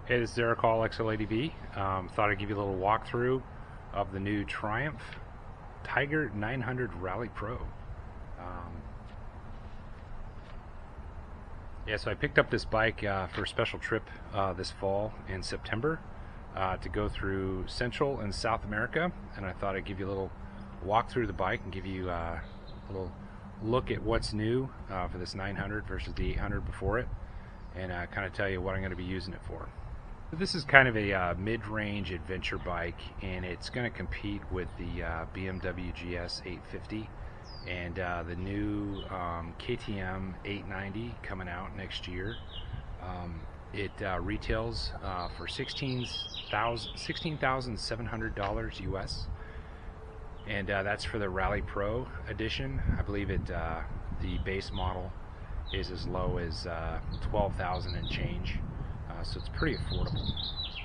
Hey, this is Eric Hall, xladv. Thought I'd give you a little walkthrough of the new Triumph Tiger 900 Rally Pro. So I picked up this bike for a special trip this fall in September to go through Central and South America, and I thought I'd give you a little walk through the bike and give you a little look at what's new for this 900 versus the 800 before it, and kind of tell you what I'm going to be using it for. This is kind of a mid-range adventure bike, and it's going to compete with the BMW GS 850 and the new KTM 890 coming out next year. It retails for $16,700 US, and that's for the Rally Pro edition. I believe the base model is as low as 12,000 and change. So it's pretty affordable.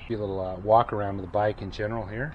A little walk around with the bike in general here.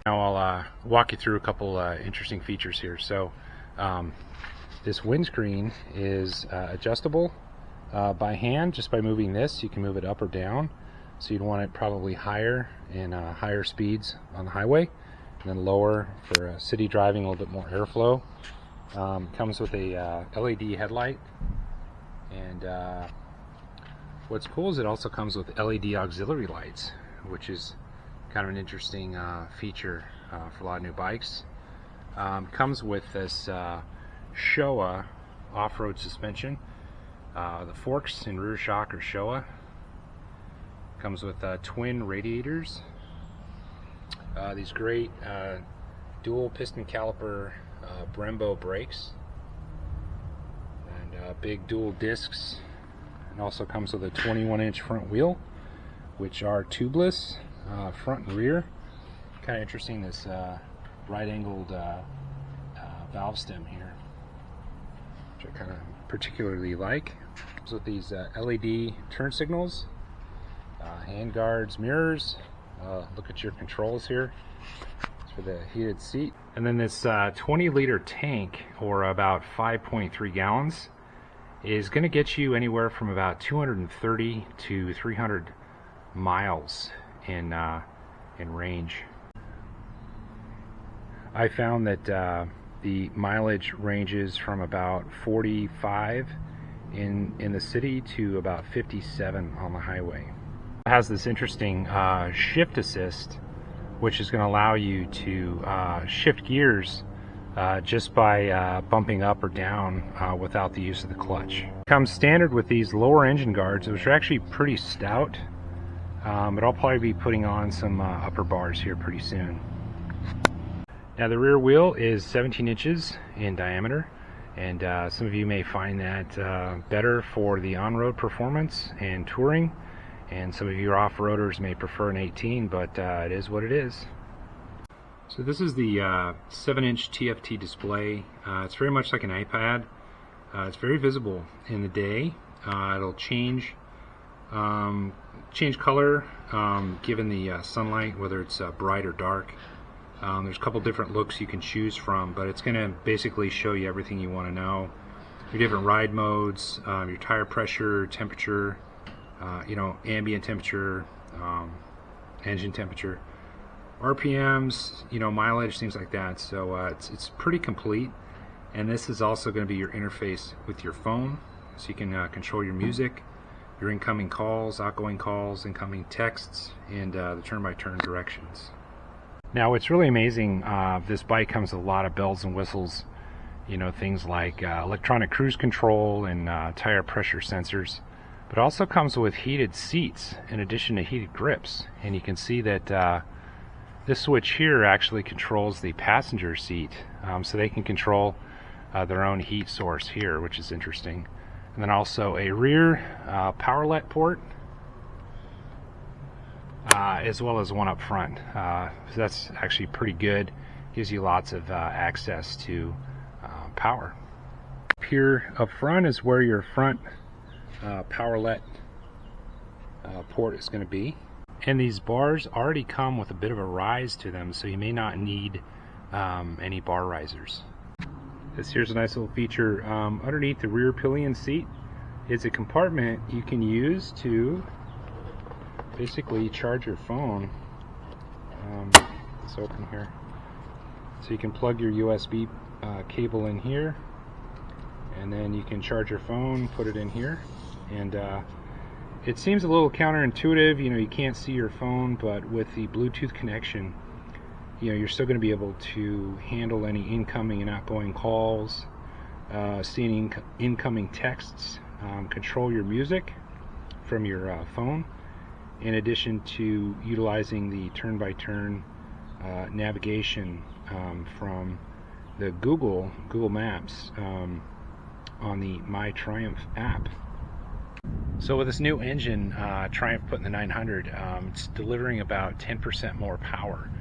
Now I'll walk you through a couple interesting features here. So this windscreen is adjustable by hand. Just by moving this, you can move it up or down. So you'd want it probably higher in higher speeds on the highway, and then lower for city driving, a little bit more airflow. Comes with a LED headlight, and what's cool is it also comes with LED auxiliary lights, which is kind of an interesting feature for a lot of new bikes. Comes with this Showa off-road suspension. The forks and rear shock are Showa. Comes with twin radiators. These great dual piston caliper Brembo brakes, and big dual discs. And also comes with a 21-inch front wheel, which are tubeless. Front and rear. Kind of interesting, this right-angled valve stem here, which I kind of particularly like. So with these LED turn signals, hand guards, mirrors. Look at your controls here. It's for the heated seat. And then this 20-liter tank, or about 5.3 gallons, is going to get you anywhere from about 230 to 300 miles in range. I found that the mileage ranges from about 45 in the city to about 57 on the highway. It has this interesting shift assist, which is going to allow you to shift gears just by bumping up or down without the use of the clutch. It comes standard with these lower engine guards, which are actually pretty stout. But I'll probably be putting on some upper bars here pretty soon. Now the rear wheel is 17 inches in diameter, and some of you may find that better for the on-road performance and touring, and some of your off-roaders may prefer an 18, but it is what it is. So this is the 7-inch TFT display. It's very much like an iPad. It's very visible in the day. It'll change color given the sunlight, whether it's bright or dark. There's a couple different looks you can choose from, but it's going to basically show you everything you want to know. Your different ride modes, your tire pressure, temperature, ambient temperature, engine temperature, RPMs, mileage, things like that. So it's pretty complete. And this is also going to be your interface with your phone, so you can control your music, your incoming calls, outgoing calls, incoming texts, and the turn-by-turn directions. Now, it's really amazing. This bike comes with a lot of bells and whistles, things like electronic cruise control and tire pressure sensors, but it also comes with heated seats in addition to heated grips. And you can see that this switch here actually controls the passenger seat, so they can control their own heat source here, which is interesting. And then also a rear power let port, as well as one up front. So that's actually pretty good. Gives you lots of access to power. Here up front is where your front power let port is going to be. And these bars already come with a bit of a rise to them, so you may not need any bar risers. Here's a nice little feature. Underneath the rear pillion seat is a compartment you can use to basically charge your phone. It's open here. So you can plug your USB cable in here, and then you can charge your phone, put it in here. And it seems a little counterintuitive, you can't see your phone, but with the Bluetooth connection, you're still going to be able to handle any incoming and outgoing calls, see incoming texts, control your music from your phone, in addition to utilizing the turn-by-turn navigation from the Google Maps on the My Triumph app. So with this new engine, Triumph put in the 900, it's delivering about 10% more power.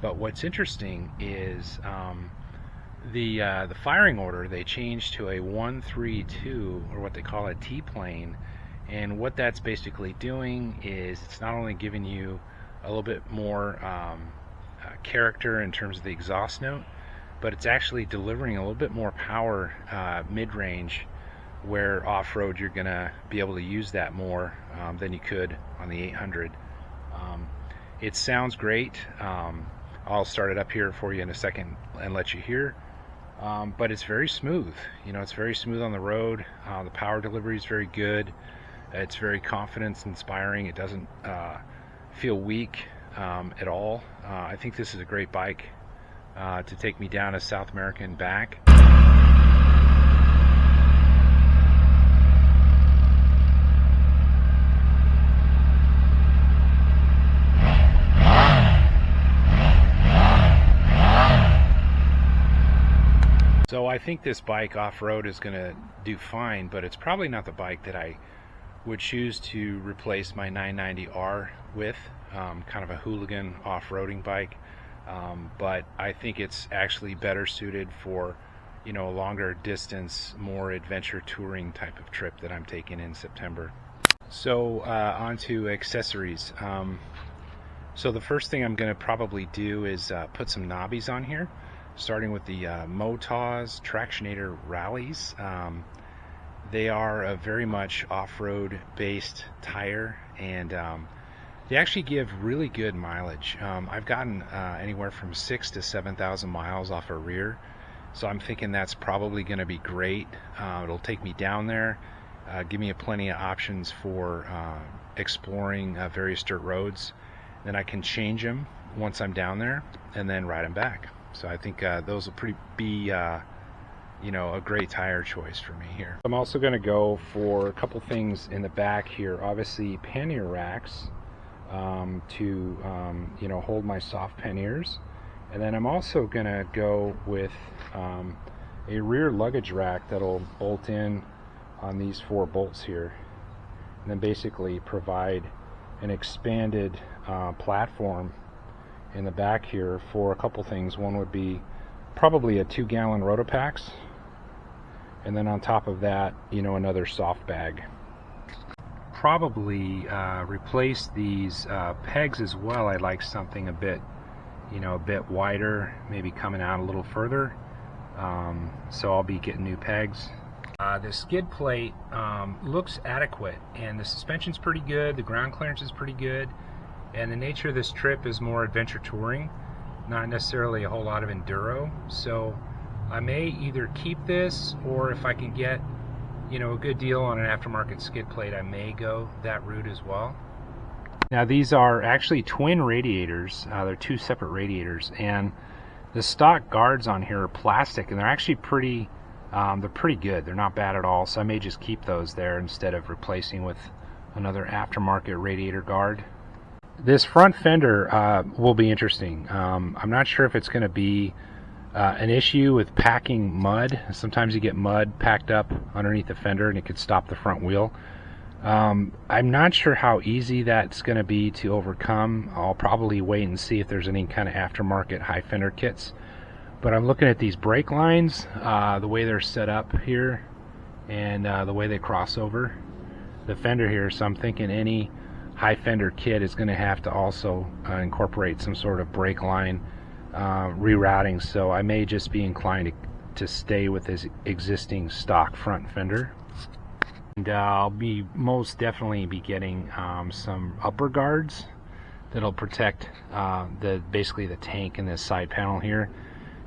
But what's interesting is the firing order, they changed to a 132, or what they call a T-plane. And what that's basically doing is it's not only giving you a little bit more character in terms of the exhaust note, but it's actually delivering a little bit more power mid-range, where off-road you're going to be able to use that more than you could on the 800. It sounds great. I'll start it up here for you in a second and let you hear. But it's very smooth. It's very smooth on the road. The power delivery is very good. It's very confidence-inspiring. It doesn't feel weak at all. I think this is a great bike to take me down to South America and back. So I think this bike off-road is going to do fine, but it's probably not the bike that I would choose to replace my 990R with, kind of a hooligan off-roading bike. But I think it's actually better suited for, a longer distance, more adventure touring type of trip that I'm taking in September. So on to accessories. So the first thing I'm going to probably do is put some knobbies on here, starting with the Motaz Tractionator Rallies. They are a very much off-road based tire, and they actually give really good mileage. I've gotten anywhere from 6,000 to 7,000 miles off a rear, so I'm thinking that's probably going to be great. It'll take me down there, give me plenty of options for exploring various dirt roads. Then I can change them once I'm down there and then ride them back. So I think those will be a great tire choice for me here. I'm also going to go for a couple things in the back here. Obviously pannier racks to hold my soft panniers, and then I'm also going to go with a rear luggage rack that'll bolt in on these 4 bolts here, and then basically provide an expanded platform in the back here for a couple things. One would be probably a 2-gallon Rotopax, and then on top of that, you know, another soft bag. Probably replace these pegs as well. I'd like something a bit, you know, a bit wider, maybe coming out a little further. So I'll be getting new pegs. The skid plate looks adequate, and the suspension's pretty good, the ground clearance is pretty good, and the nature of this trip is more adventure touring, not necessarily a whole lot of enduro. So I may either keep this, or if I can get, you know, a good deal on an aftermarket skid plate, I may go that route as well. Now these are actually twin radiators. They're 2 separate radiators, and the stock guards on here are plastic, and they're actually pretty good. They're not bad at all, so I may just keep those there instead of replacing with another aftermarket radiator guard. This front fender will be interesting. I'm not sure if it's going to be an issue with packing mud. Sometimes you get mud packed up underneath the fender and it could stop the front wheel. I'm not sure how easy that's going to be to overcome. I'll probably wait and see if there's any kind of aftermarket high fender kits. But I'm looking at these brake lines, the way they're set up here, and the way they cross over the fender here. So I'm thinking any high fender kit is going to have to also incorporate some sort of brake line rerouting. So I may just be inclined to stay with this existing stock front fender. And I'll be most definitely be getting some upper guards that'll protect basically the tank and this side panel here,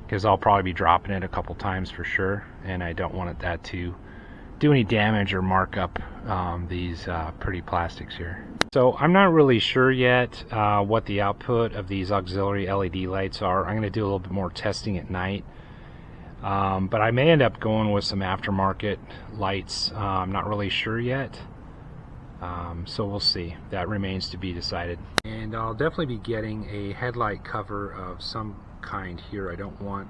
because I'll probably be dropping it a couple times for sure, and I don't want that to do any damage or mark up these pretty plastics here. So I'm not really sure yet what the output of these auxiliary LED lights are. I'm going to do a little bit more testing at night. But I may end up going with some aftermarket lights. I'm not really sure yet. So we'll see. That remains to be decided. And I'll definitely be getting a headlight cover of some kind here. I don't want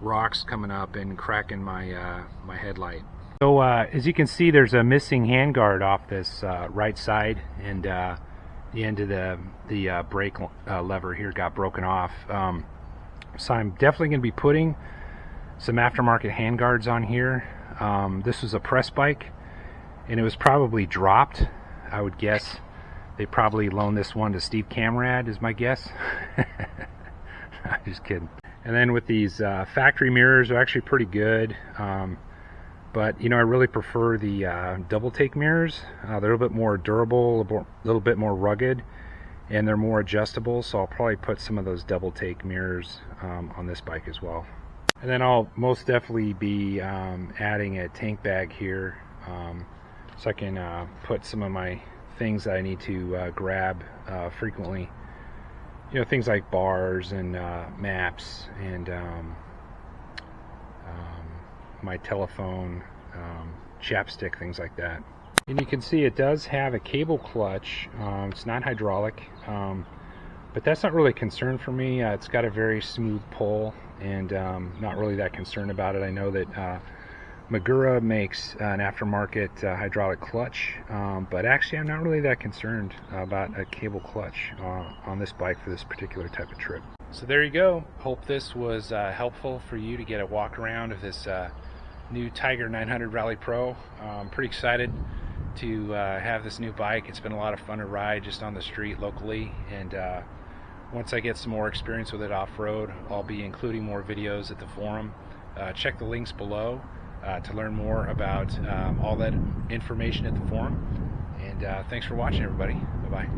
rocks coming up and cracking my my headlight. So as you can see, there's a missing handguard off this right side, and the end of the brake lever here got broken off. So I'm definitely going to be putting some aftermarket handguards on here. This was a press bike, and it was probably dropped. I would guess they probably loaned this one to Steve Camrad, is my guess. I'm just kidding. And then with these factory mirrors, are actually pretty good. But you know, I really prefer the double take mirrors. They're a little bit more durable, a little bit more rugged, and they're more adjustable. So I'll probably put some of those double take mirrors on this bike as well. And then I'll most definitely be adding a tank bag here, so I can put some of my things that I need to grab frequently. You know, things like bars and maps and my telephone, chapstick, things like that. And you can see it does have a cable clutch. It's not hydraulic, but that's not really a concern for me. It's got a very smooth pull, and not really that concerned about it. I know that Magura makes an aftermarket hydraulic clutch, but actually I'm not really that concerned about a cable clutch on this bike for this particular type of trip. So there you go. Hope this was helpful for you to get a walk around of this new Tiger 900 Rally Pro. I'm pretty excited to have this new bike. It's been a lot of fun to ride just on the street locally, and once I get some more experience with it off-road, I'll be including more videos at the forum. Check the links below to learn more about all that information at the forum. And thanks for watching, everybody. Bye-bye.